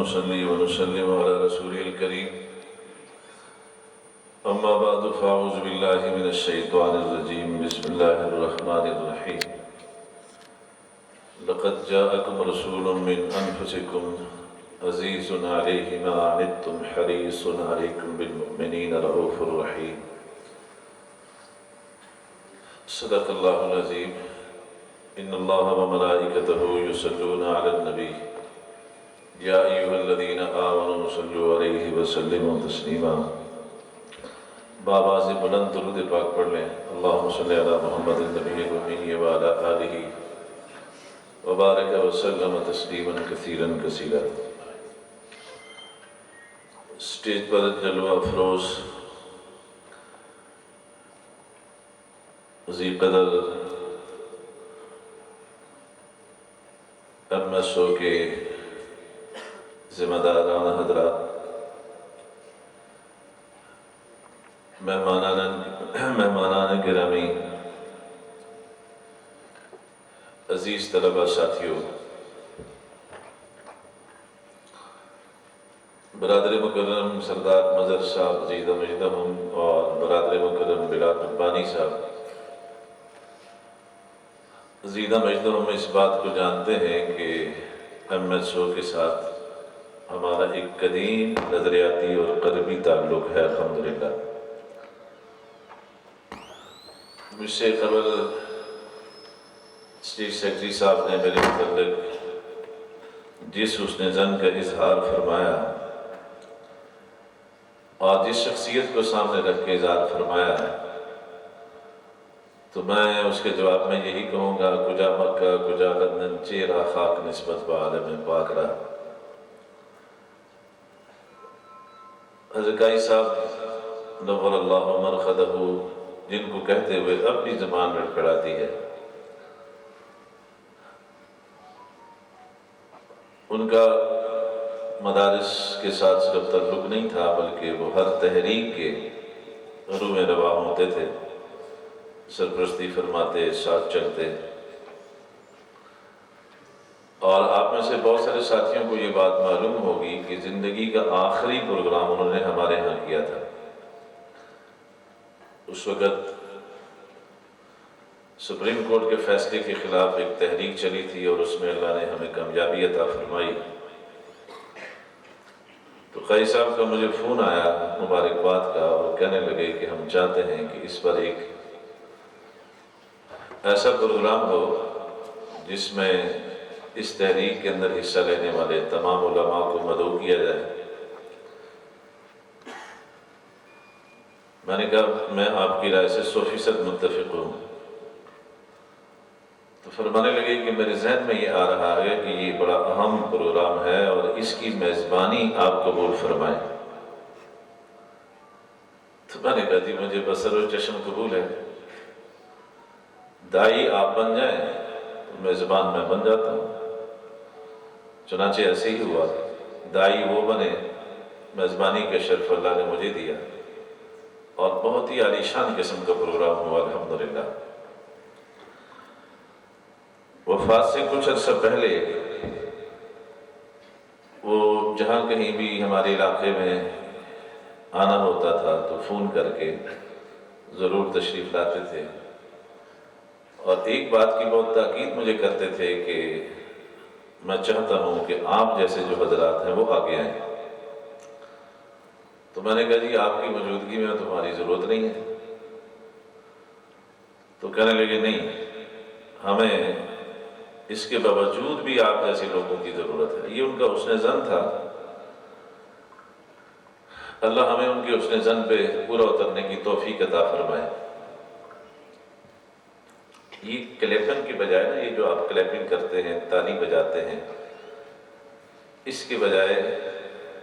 ونصلي ونسلم على رسوله الكريم أما بعد فأعوذ بالله من الشيطان الرجيم بسم الله الرحمن الرحيم لقد جاءكم رسول من أنفسكم عزيز عليه ما عنتم حريص عليكم بالمؤمنين رؤوف رحيم صدق الله العظيم إن الله وملائكته يصلون على النبي يا أيها الذين آمنوا صلوا عليه وسلموا تسليما بآواز بلند درود پاک پڑھ لیں اللہم صلی علی محمد النبی الأمی وعلی آلہ وبارک وسلم تسلیما کثیرا کثیرا۔ اسٹیج پر جلوہ افروز ذی قدر MSO کے ذمہ داران حضرات، مہمانان گرامی، عزیز طلبہ ساتھیوں، برادر مکرم سردار مظہر صاحب عزیز مجدہم اور برادر مکرم بلال ربانی صاحب عزیز مجدہم اس بات کو جانتے ہیں کہ MSO کے ساتھ ہمارا ایک قدیم نظریاتی اور قلبی تعلق ہے الحمدللہ۔ مجھ سے قبل اسٹیٹ سیکرٹری صاحب نے میرے متعلق جس حسن ظن کا اظہار فرمایا اور جس شخصیت کو سامنے رکھ کے اظہار فرمایا ہے، تو میں اس کے جواب میں یہی کہوں گا کجا مکہ کجا لندن چیرا خاک نسبت بعالم پاک رہا۔ حضرت قائی صاحب نور اللہ مرقدہ جن کو کہتے ہوئے اپنی زبان لڑکھڑاتی ہے، ان کا مدارس کے ساتھ صرف تعلق نہیں تھا بلکہ وہ ہر تحریک کے روح میں رواں ہوتے تھے، سرپرستی فرماتے، ساتھ چلتے۔ اور آپ میں سے بہت سارے ساتھیوں کو یہ بات معلوم ہوگی کہ زندگی کا آخری پروگرام انہوں نے ہمارے ہاں کیا تھا۔ اس وقت سپریم کورٹ کے فیصلے کے خلاف ایک تحریک چلی تھی اور اس میں اللہ نے ہمیں کامیابی عطا فرمائی۔ تو قائی صاحب کا مجھے فون آیا مبارکباد کا اور کہنے لگے کہ ہم چاہتے ہیں کہ اس پر ایک ایسا پروگرام ہو جس میں اس تحریک کے اندر حصہ لینے والے تمام علماء کو مدعو کیا جائے۔ میں نے کہا میں آپ کی رائے سے 100% متفق ہوں۔ تو فرمانے لگے کہ میرے ذہن میں یہ آ رہا ہے کہ یہ بڑا اہم پروگرام ہے اور اس کی میزبانی آپ قبول فرمائیں۔ تو میں نے کہا جی مجھے بصر و چشم قبول ہے، دائی آپ بن جائیں میزبان میں بن جاتا ہوں۔ چنانچہ ایسے ہی ہوا، دائی وہ بنے، میزبانی کا شرف اللہ نے مجھے دیا اور بہت ہی عالی شان قسم کا پروگرام ہوا الحمدللہ۔ وفات سے کچھ عرصہ پہلے وہ جہاں کہیں بھی ہمارے علاقے میں آنا ہوتا تھا تو فون کر کے ضرور تشریف لاتے تھے اور ایک بات کی بہت تاکید مجھے کرتے تھے کہ میں چاہتا ہوں کہ آپ جیسے جو حضرات ہیں وہ آگے آئیں۔ تو میں نے کہا جی آپ کی موجودگی میں تمہاری ضرورت نہیں ہے۔ تو کہنے لگے نہیں، ہمیں اس کے باوجود بھی آپ جیسے لوگوں کی ضرورت ہے۔ یہ ان کا حسن ظن تھا، اللہ ہمیں ان کے حسن ظن پہ پورا اترنے کی توفیق عطا فرمائے۔ یہ کلیپنگ کی بجائے نا، یہ جو آپ کلیپنگ کرتے ہیں، تالی بجاتے ہیں، اس کے بجائے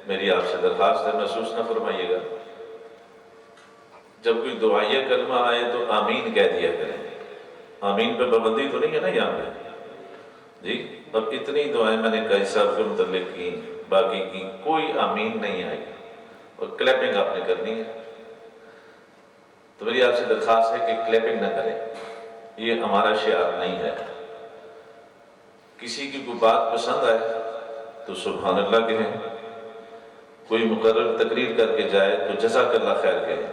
میری آپ سے درخواست ہے محسوس نہ فرمائیے گا، جب کوئی دعائیہ کلمہ آئے تو آمین کہہ دیا کریں۔ آمین پہ پابندی تو نہیں ہے نا یہاں پہ جی؟ اب اتنی دعائیں میں نے قائی صاحب کے متعلق کی، باقی کی کوئی آمین نہیں آئی اور کلیپنگ آپ نے کرنی ہے۔ تو میری آپ سے درخواست ہے کہ کلیپنگ نہ کریں، یہ ہمارا شعار نہیں ہے۔ کسی کی کوئی بات پسند آئے تو سبحان اللہ کہیں، کوئی مقرر تقریر کر کے جائے تو جزاک اللہ خیر کہیں۔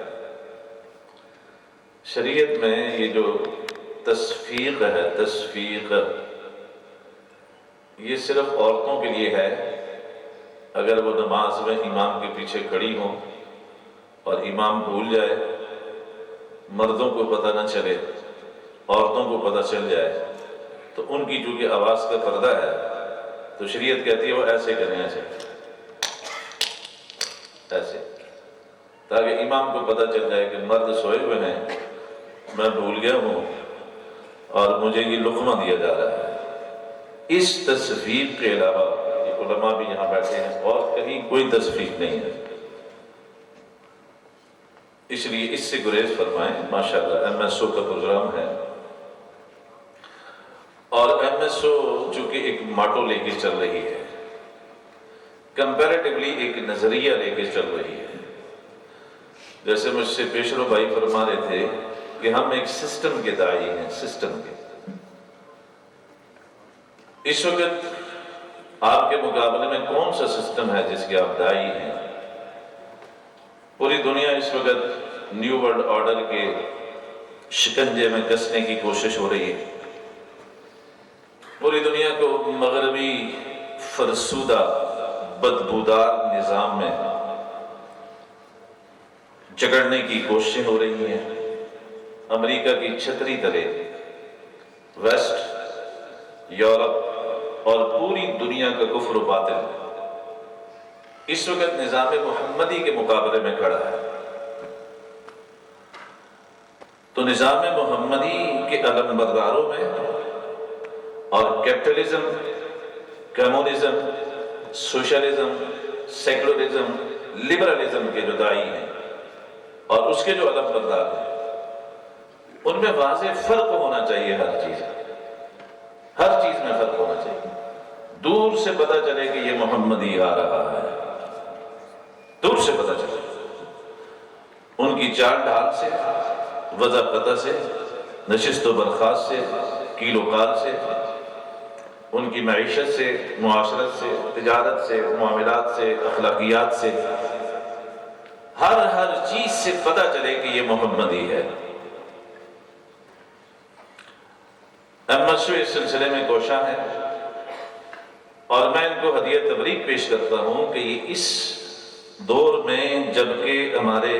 شریعت میں یہ جو تصفیق ہے، تصفیق یہ صرف عورتوں کے لیے ہے۔ اگر وہ نماز میں امام کے پیچھے کھڑی ہوں اور امام بھول جائے، مردوں کو پتہ نہ چلے، عورتوں کو پتہ چل جائے، تو ان کی چونکہ آواز کا پردہ ہے تو شریعت کہتی ہے وہ ایسے کریں، ایسے، تاکہ امام کو پتہ چل جائے کہ مرد سوئے ہوئے ہیں، میں بھول گیا ہوں اور مجھے یہ لقمہ دیا جا رہا ہے۔ اس تصفیق کے علاوہ یہ علماء بھی یہاں بیٹھے ہیں اور کہیں کوئی تصفیق نہیں ہے، اس لیے اس سے گریز فرمائیں۔ ماشاءاللہ ایم ایس او کا پروگرام ہے اور ایم ایس او چونکہ ایک ماٹو لے کے چل رہی ہے، کمپیریٹیولی ایک نظریہ لے کے چل رہی ہے۔ جیسے مجھ سے پیشرو بھائی فرما رہے تھے کہ ہم ایک سسٹم کے داعی ہیں، سسٹم کے۔ اس وقت آپ کے مقابلے میں کون سا سسٹم ہے جس کے آپ داعی ہیں؟ پوری دنیا اس وقت نیو ورلڈ آرڈر کے شکنجے میں کسنے کی کوشش ہو رہی ہے۔ پوری دنیا کو مغربی فرسودہ بدبودار نظام میں جکڑنے کی کوششیں ہو رہی ہیں۔ امریکہ کی چھتری تلے ویسٹ، یورپ اور پوری دنیا کا کفر و باطل اس وقت نظام محمدی کے مقابلے میں کھڑا ہے۔ تو نظام محمدی کے علم برداروں میں اور capitalism, communism, socialism, secularism, liberalism کے جو داعی ہیں اور اس کے جو علم بردار ہیں، ان میں واضح فرق ہونا چاہیے۔ ہر چیز میں فرق ہونا چاہیے۔ دور سے پتہ چلے کہ یہ محمدی آ رہا ہے، دور سے پتہ چلے، ان کی چال ڈھال سے، وضع قطع سے، نشست و برخاست سے، کیل و کال سے، ان کی معیشت سے، معاشرت سے، تجارت سے، معاملات سے، اخلاقیات سے، ہر چیز سے پتہ چلے کہ یہ محمدی ہے۔ ایم ایس او اس سلسلے میں کوشاں ہے اور میں ان کو ہدیہ تبریک پیش کرتا ہوں کہ یہ اس دور میں جبکہ ہمارے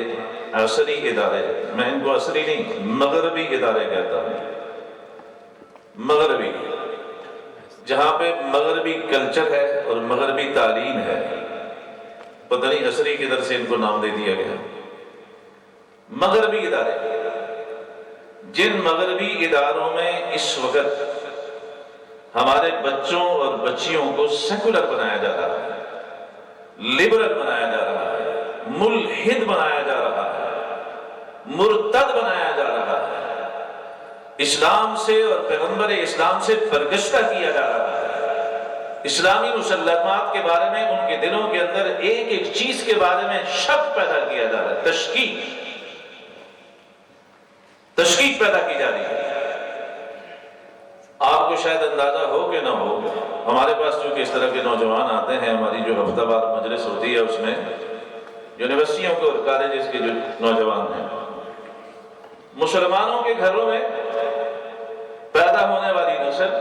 عصری ادارے، میں ان کو عصری نہیں مغربی ادارے کہتا ہوں، مغربی، جہاں پہ مغربی کلچر ہے اور مغربی تعلیم ہے، پتہ نہیں عصری کدھر سے ان کو نام دے دیا گیا، مغربی ادارے، جن مغربی اداروں میں اس وقت ہمارے بچوں اور بچیوں کو سیکولر بنایا جا رہا ہے، لبرل بنایا جا رہا ہے، ملحد بنایا جا رہا ہے، مرتد بنایا جا رہا ہے، اسلام سے اور پیغمبر اسلام سے برگشتہ کیا جا رہا ہے، اسلامی مسلمات کے بارے میں ان کے دلوں کے اندر ایک ایک چیز کے بارے میں شک پیدا کیا جا رہا ہے، تشکیک پیدا کی جا رہی ہے۔ آپ کو شاید اندازہ ہو کہ نہ ہو، ہمارے پاس چونکہ اس طرح کے نوجوان آتے ہیں، ہماری جو ہفتہ وار مجلس ہوتی ہے اس میں یونیورسٹیوں کے اور کالجز کے جو نوجوان ہیں، مسلمانوں کے گھروں میں پیدا ہونے والی نسل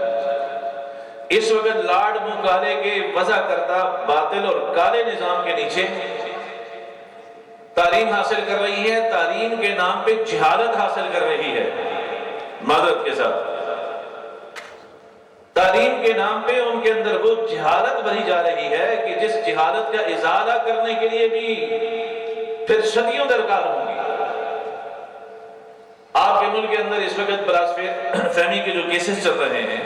اس وقت لاڈ مکالے کے وضع کردہ باطل اور کالے نظام کے نیچے تعلیم حاصل کر رہی ہے، تعلیم کے نام پہ جہالت حاصل کر رہی ہے، معذرت کے ساتھ تعلیم کے نام پہ ان کے اندر وہ جہالت بھری جا رہی ہے کہ جس جہالت کا ازالہ کرنے کے لیے بھی پھر صدیوں درکار ہوں گی۔ آپ کے ملک کے اندر اس وقت بلاسفہمی کے جو کیسز چل رہے ہیں،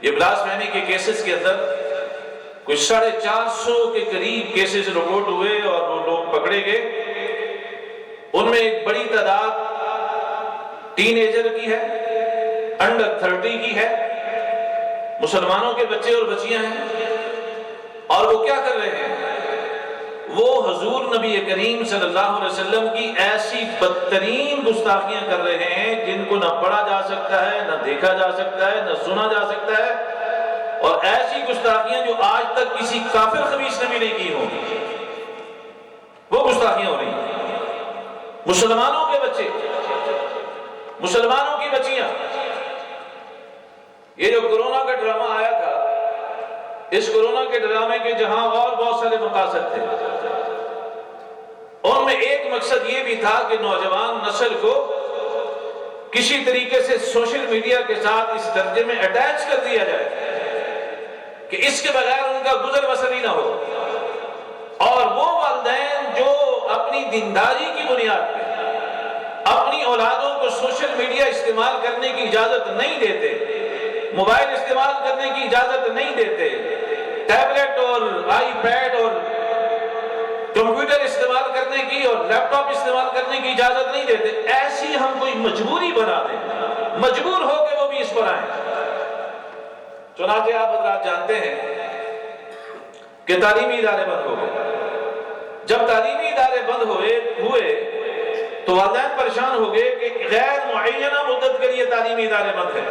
یہ بلاسفہمی کے کیسز کے اندر کچھ 450 کے قریب کیسز رپورٹ ہوئے اور وہ لوگ پکڑے گئے، ان میں ایک بڑی تعداد ٹین ایجر کی ہے، انڈر 30 کی ہے، مسلمانوں کے بچے اور بچیاں ہیں، اور وہ کیا کر رہے ہیں؟ وہ حضور نبی کریم صلی اللہ علیہ وسلم کی ایسی بدترین گستاخیاں کر رہے ہیں جن کو نہ پڑھا جا سکتا ہے، نہ دیکھا جا سکتا ہے، نہ سنا جا سکتا ہے، اور ایسی گستاخیاں جو آج تک کسی کافر خبیث نے بھی نہیں کی ہوں۔ مسلمانوں کے بچے، مسلمانوں کی بچیاں. یہ جو کورونا کا ڈرامہ آیا تھا، اس کورونا کے ڈرامے کے جہاں اور بہت سارے مقاصد تھے، ان میں ایک مقصد یہ بھی تھا کہ نوجوان نسل کو کسی طریقے سے سوشل میڈیا کے ساتھ اس درجے میں اٹیچ کر دیا جائے کہ اس کے بغیر ان کا گزر بسر ہی نہ ہو. اور وہ والدین جو اپنی دینداری کی بنیاد پہ اپنی اولادوں کو سوشل میڈیا استعمال کرنے کی اجازت نہیں دیتے، موبائل استعمال کرنے کی اجازت نہیں دیتے، ٹیبلٹ اور آئی پیڈ اور کمپیوٹر استعمال کرنے کی اور لیپ ٹاپ استعمال کرنے کی اجازت نہیں دیتے، ایسی ہم کوئی مجبوری بنا دیں، مجبور ہو کے وہ بھی اس پر آئیں. چنانچہ آپ حضرات جانتے ہیں کہ تعلیمی ادارے بند ہو گئے. جب تعلیمی ادارے بند ہوئے تو والدین پریشان ہو گئے کہ غیر معینہ مدت کے لیے تعلیمی ادارے بند ہیں،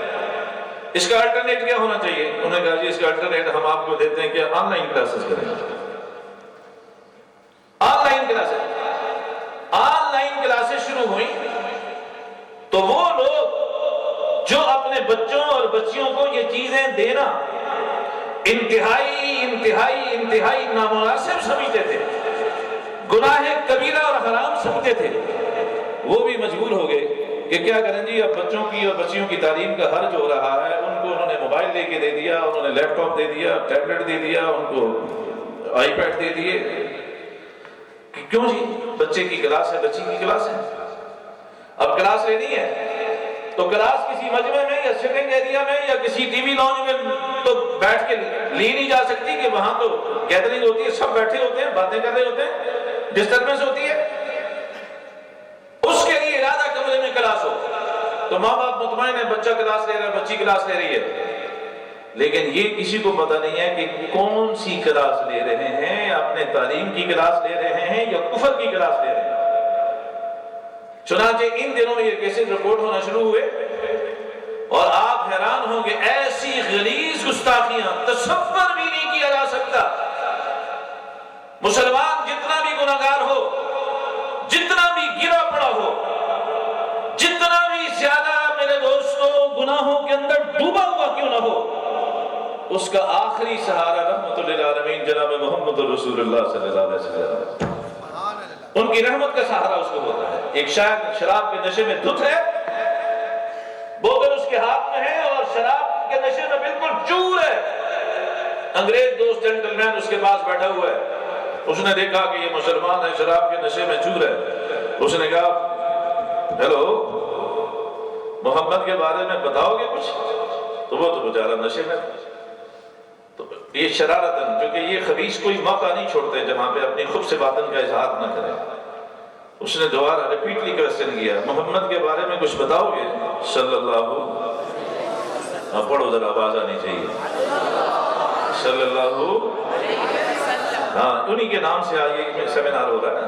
اس کا الٹرنیٹ کیا ہونا چاہیے؟ انہوں نے کہا جی اس کا الٹرنیٹ ہم آپ کو دیتے ہیں کہ آن لائن کلاسز کریں. آن لائن کلاسز شروع ہوئی تو وہ لوگ جو اپنے بچوں اور بچیوں کو یہ چیزیں دینا انتہائی نامناسب سمجھتے تھے، گناہ کبیرہ اور حرام سمجھتے تھے، وہ بھی مجبور ہو گئے کہ کیا کریں جی، اب بچوں کی اور بچیوں کی تعلیم کا حرج ہو رہا ہے. ان کو انہوں نے موبائل لے کے دے دیا، انہوں نے لیپ ٹاپ دے دیا، ٹیبلٹ دے دیا، ان کو آئی پیڈ دے دیے. کیوں جی؟ بچے کی کلاس ہے، بچی کی کلاس ہے، اب کلاس لینی ہے تو کلاس کسی مجمع میں یا سٹنگ ایریا میں یا کسی ٹی وی لانج میں تو بیٹھ کے لی نہیں جا سکتی کہ وہاں تو گیدرنگ ہوتی ہے، سب بیٹھے ہوتے ہیں، باتیں کر رہے ہوتے ہیں، ڈسٹربنس ہوتی ہے. اس کے لیے ارادہ کمرے میں کلاس ہو تو ماں باپ مطمئن ہے بچہ کلاس لے رہا ہے، بچی کلاس لے رہی ہے. لیکن یہ کسی کو پتہ نہیں ہے کہ کون سی کلاس لے رہے ہیں، اپنے تعلیم کی کلاس لے رہے ہیں یا کفر کی کلاس لے رہے ہیں. چنانچہ ان دنوں میں یہ کیسز رپورٹ ہونا شروع ہوئے اور آپ حیران ہوں گے، ایسی غلیظ گستاخیاں تصور بھی نہیں کیا جا سکتا. مسلمان جتنا بھی گناہگار ہو، جتنا بھی گرا پڑا ہو، جتنا بھی زیادہ میرے دوستوں گناہوں کے اندر ڈوبا ہوا کیوں نہ ہو، اس کا آخری سہارا رحمت للعالمین جناب محمد رسول اللہ صلی اللہ علیہ وسلم، ان کی رحمت کا سہارا اس کو ہوتا ہے. ایک شاید شراب کے نشے میں دھت ہے، بوتل اس کے ہاتھ میں ہے اور شراب کے نشے میں بالکل چور ہے. انگریز دوست جنٹلمین اس کے پاس بیٹھا ہوا ہے، اس نے دیکھا کہ یہ مسلمان ہے، شراب کے نشے میں چور ہے. اس نے کہا ہیلو، محمد کے بارے میں بتاؤ گے کچھ؟ تو وہ تو بیچارہ نشے میں. تو یہ شرارتاً، کیونکہ یہ خبیث کوئی موقع نہیں چھوڑتے جہاں پہ اپنی خود سے باطن کا اظہار نہ کریں. اس نے دوبارہ ریپیٹلی کویسچن کیا، محمد کے بارے میں کچھ بتاؤ گے؟ صلی اللہ، پڑھو ذرا، آواز آنی چاہیے، صلی اللہ. ہاں، انہی کے نام سے آج یہ سیمینار ہو رہا ہے نا.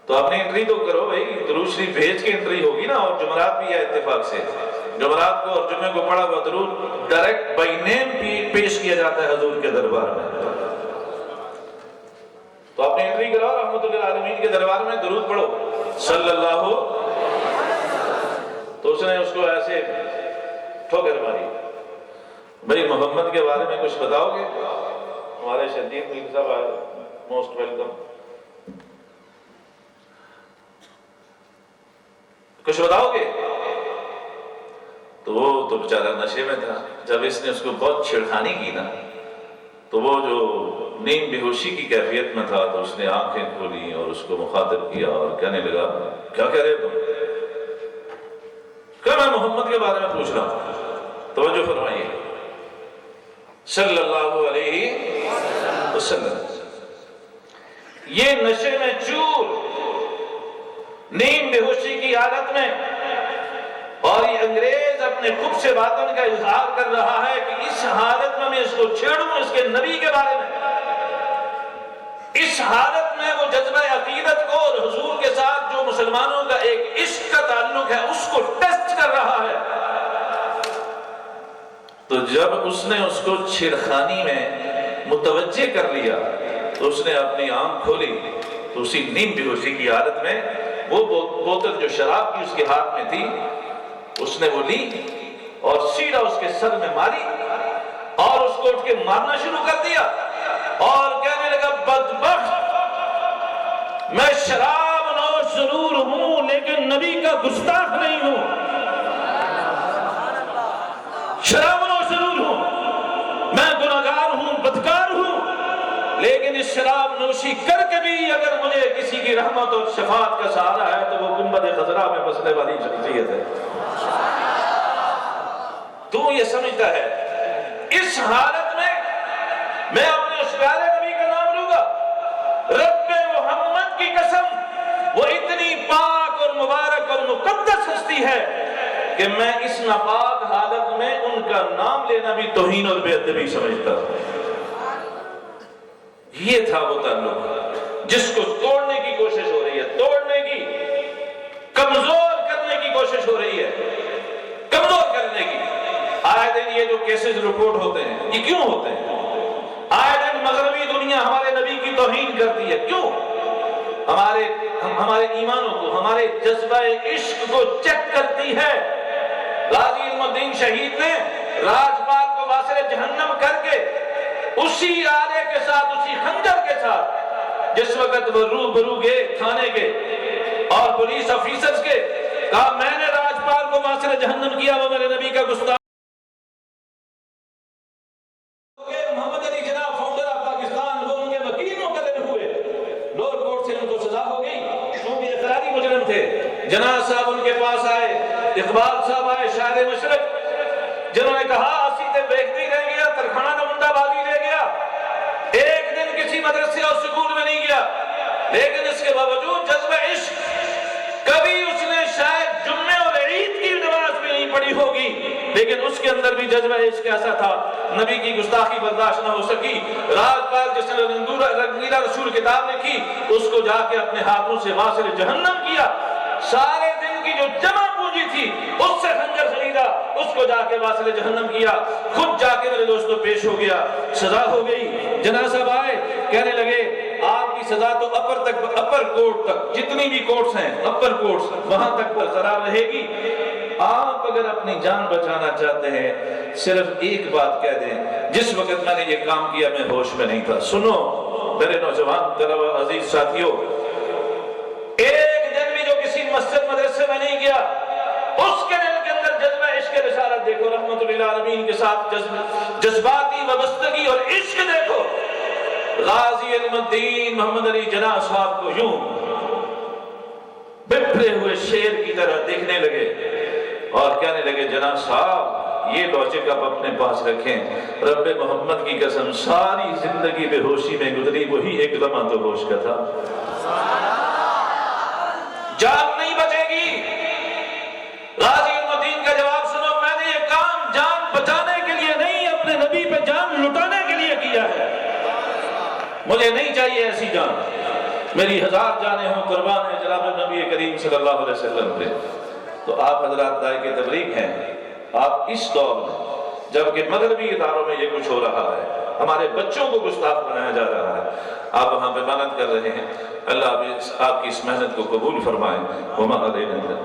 تو آپ نے انٹری تو کرو بھائی، درود شریف بھیج کے انٹری ہوگی نا. اور جمعرات بھی ہے اتفاق سے، جمعرات کو اور جمعے کو پڑھا ہوا درود ڈائریکٹ بائی نیم پیش کیا جاتا ہے حضور کے دربار میں. تو آپ نے انٹری کرو، رحمت للعالمین کے دربار میں درود پڑھو، صلی اللہ. تو اس نے اس کو ایسے ٹھوکر ماری، بھائی محمد کے بارے میں کچھ بتاؤ گے؟ ہمارے شدید ملک صاحب آئے، موسٹ ویلکم. کچھ بتاؤ گے؟ تو وہ تو بیچارہ نشے میں تھا. جب اس نے اس کو بہت چھڑخانی کی نا، تو وہ جو نیم بے ہوشی کی کیفیت میں تھا، تو اس نے آنکھیں کھولی اور اس کو مخاطب کیا اور کہنے لگا، کیا کہہ رہے تم؟ کہ میں محمد کے بارے میں پوچھ رہا ہوں. توجہ فرمائیے، صلی اللہ علیہ وسلم. یہ نشے میں چور، نیم بے ہوشی کی حالت میں، اور یہ انگریز اپنے خود سے باطن کا اظہار کر رہا ہے کہ اس حالت میں اس کو چھیڑوں اس کے نبی کے بارے میں. اس حالت میں وہ جذبہ عقیدت کو اور حضور کے ساتھ جو مسلمانوں کا ایک عشق کا تعلق ہے اس کو ٹیسٹ کر رہا ہے. تو جب اس نے اس کو چھڑخانی میں متوجہ کر لیا تو اس نے اپنی آنکھ کھولی، تو اسی نیم بے ہوشی کی حالت میں وہ بوتل جو شراب کی اس کے ہاتھ میں تھی اس نے وہ لی اور سیدھا اس کے سر میں ماری اور اس کو اٹھ کے مارنا شروع کر دیا اور کہنے لگا بدبخت، میں شراب نوش ضرور ہوں لیکن نبی کا گستاخ نہیں ہوں، شراب نوش ضرور ہوں، میں گناہگار ہوں، بدکار ہوں، لیکن اس شراب نوشی کر کے بھی اگر مجھے کسی کی رحمت اور شفاعت کا سہارا ہے تو وہ گنبد خضرا میں بسنے والی شخصیت ہے۔ تو یہ سمجھتا ہے اس حالت میں میں اپنے اس پیارے نبی کا نام لوں گا، رب محمد کی قسم وہ اتنی پاک اور مبارک اور مقدس ہستی ہے کہ میں اس ناپاک حالت میں ان کا نام لینا بھی توہین اور بے ادبی سمجھتا ہوں۔ یہ تھا وہ تعلق جس کو توڑنے کی کوشش ہو رہی ہے، توڑنے کی، کمزور کرنے کی کوشش ہو رہی ہے، کمزور کرنے کی۔ آئے دن یہ جو کیسز رپورٹ ہوتے ہیں یہ کیوں ہوتے ہیں؟ آئے دن مغربی دنیا ہمارے نبی کی توہین کرتی ہے، کیوں؟ ہمارے ایمانوں کو، ہمارے جذبہ عشق کو چیک کرتی ہے۔ غازی علم الدین شہید نے راجپال کو واصل جہنم کر کے اسی آلے کے ساتھ، اسی خنجر کے ساتھ، جس وقت وہ روبرو گئے تھانے کے اور پولیس آفیسرز کے، کہا میں نے راجپال کو واصل جہنم کیا، وہ میرے نبی کا گستاخ۔ محمد علی جناح فاؤنڈر آف پاکستان، وہ ان کے وکیل مقرر ہوئے، لوور کورٹ سے ان کو سزا ہو گئی کیونکہ اقراری مجرم تھے۔ جناح صاحب ان کے پاس آئے، اقبال صاحب آئے، شاعر مشرق، جنہوں نے کہا اسی تے بیکتے ہی رہ گیا، ترخانہ کا منڈا بازی لے گیا، ایک دن کسی مدرسے اور سکول میں نہیں گیا، لیکن اس کے باوجود جذبہ عشق، کبھی اس نے شاید جمعے اور عید کی نماز بھی نہیں پڑھی ہوگی، لیکن اس کے اندر بھی جذبہ عشق ایسا تھا، نبی کی گستاخی برداشت نہ ہو سکی۔ راجپال جس نے رنگیلا رسول کتاب لکھی اس کو جا کے اپنے ہاتھوں سے واصل جہنم کیا، سارے دن کی جو جمع پونجی تھی اس سے خنجر خریدا، اس کو جا کے واصل جہنم کیا، خود جا کے میرے دوستوں پیش ہو گیا، سزا ہو گئی۔ جناح صاحب آئے، کہنے لگے آپ کی سزا تو اپر کورٹ تک، جتنی بھی کورٹس ہیں اپر کورٹس وہاں تک برقرار رہے گی، آپ اگر اپنی جان بچانا چاہتے ہیں صرف ایک بات کہہ دیں، جس وقت میں نے یہ کام کیا میں ہوش میں نہیں تھا۔ سنو میرے نوجوان طلبہ عزیز ساتھیوں، ایک دن بھی جو کسی مسجد مدرسے میں نہیں گیا، اس کے دل کے اندر جذبہ عشق رسالت دیکھو، رحمت للعالمین کے ساتھ جذباتی وابستگی اور عشق دیکھو۔ غازی علم الدین محمد علی جناح صاحب کو یوں بپھرے ہوئے شیر کی طرح دیکھنے لگے اور کہنے لگے جناح صاحب یہ لاجک آپ اپنے پاس رکھیں، رب محمد کی قسم ساری زندگی بے ہوشی میں گزری، وہی ایک لمحہ تو ہوش کا تھا، جان نہیں بچے گی۔ غازی علم الدین کا جواب سنو، میں نے یہ کام جان بچانے کے لیے نہیں، اپنے نبی پہ جان لٹانے کے لیے کیا ہے، مجھے نہیں چاہیے ایسی جان، میری 1000 جانیں ہوں قربان ہے جناب نبی کریم صلی اللہ علیہ وسلم پہ۔ تو آپ حضرات داعی کے تبلیغ ہیں، آپ اس دور میں جبکہ مغربی اداروں میں یہ کچھ ہو رہا ہے، ہمارے بچوں کو گستاخ بنایا جا رہا ہے، آپ وہاں پہ محنت کر رہے ہیں، اللہ آپ کی اس محنت کو قبول فرمائے۔ وما علینا